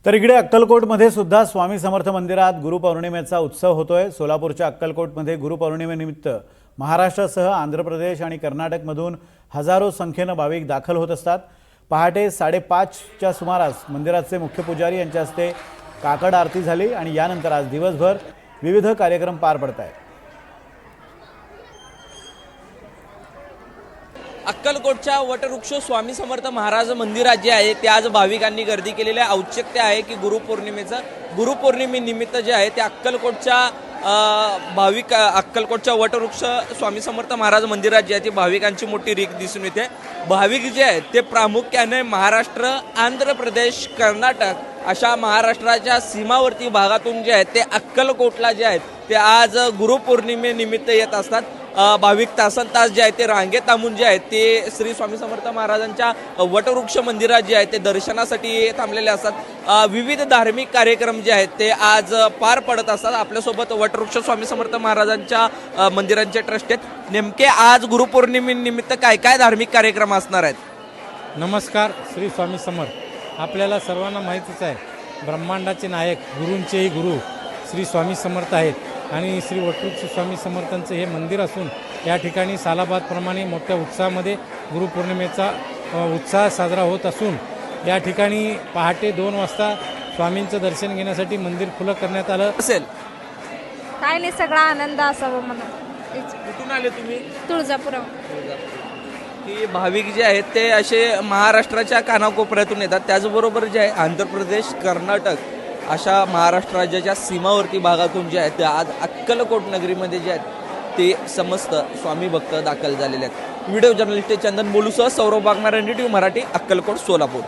तर इकडे अक्कलकोटमध्ये सुद्धा स्वामी समर्थ मंदिरात गुरुपौर्णिमेचा उत्सव होतोय। सोलापूरच्या अक्कलकोटमध्ये गुरुपौर्णिमेनिमित्त महाराष्ट्रासह आंध्र प्रदेश आणि कर्नाटकमधून हजारो संख्येने भाविक दाखल होत असतात। पहाटे 5:30च्या सुमारास मंदिराचे मुख्य पुजारी यांच्या हस्ते काकड आरती झाली आणि यानंतर आज दिवसभर विविध कार्यक्रम पार पडत आहेत। अक्कलकोटच्या वटवृक्ष स्वामी समर्थ महाराज मंदिरात जे आहे ते आज भाविकांनी गर्दी केलेले आहे। औचित्य आहे की गुरुपौर्णिमेनिमित्त जे आहे ते अक्कलकोटच्या अक्कलकोटच्या वटवृक्ष स्वामी समर्थ महाराज मंदिरात जे आहे ते भाविकांची मोठी रीघ दिसून येते। भाविक जे आहेत ते प्रामुख्याने महाराष्ट्र, आंध्र प्रदेश, कर्नाटक अशा महाराष्ट्राच्या सीमावर्ती भागातून जे आहेत ते अक्कलकोटला जे आहेत ते आज गुरुपौर्णिमेनिमित्त येत असतात। भाविक तासन तास जे आहे ते रांगेत थांबून जे आहेत ते श्री स्वामी समर्थ महाराजांच्या वटवृक्ष मंदिरात जे आहे ते दर्शनासाठी थांबलेले असतात। विविध धार्मिक कार्यक्रम जे आहेत ते आज पार पडत असतात। आपल्यासोबत वटवृक्ष स्वामी समर्थ महाराजांच्या मंदिरांचे ट्रस्ट आहेत। नेमके आज गुरुपौर्णिमेनिमित्त काय काय धार्मिक कार्यक्रम असणार आहेत? नमस्कार, श्री स्वामी समर्थ। आपल्याला सर्वांना माहितीच आहे, ब्रह्मांडाचे नायक, गुरूंचेही गुरु श्री स्वामी समर्थ आहेत आणि श्री वटवृक्ष स्वामी समर्थांचं हे मंदिर असून या ठिकाणी सालाबादप्रमाणे मोठ्या उत्साहामध्ये गुरुपौर्णिमेचा उत्साह साजरा होत असून या ठिकाणी पहाटे 2 वाजता स्वामींचं दर्शन घेण्यासाठी मंदिर खुलं करण्यात आलं असेल। काय नाही, सगळा आनंद असावा म्हणून। कुठून आले तुम्ही? तुळजापुरम। की भाविक जे आहेत ते असे महाराष्ट्राच्या कानाकोपऱ्यातून येतात, त्याचबरोबर जे आहे आंध्र प्रदेश, कर्नाटक अशा महाराष्ट्र राज्याच्या सीमावर्ती भागातून जे आहेत ते आज अक्कलकोट नगरीमध्ये जे आहेत ते समस्त स्वामी भक्त दाखल झालेले आहेत। व्हिडिओ जर्नलिस्ट चंदन बोलूसह सौरभ वाघमारे, NDTV मराठी, अक्कलकोट, सोलापूर।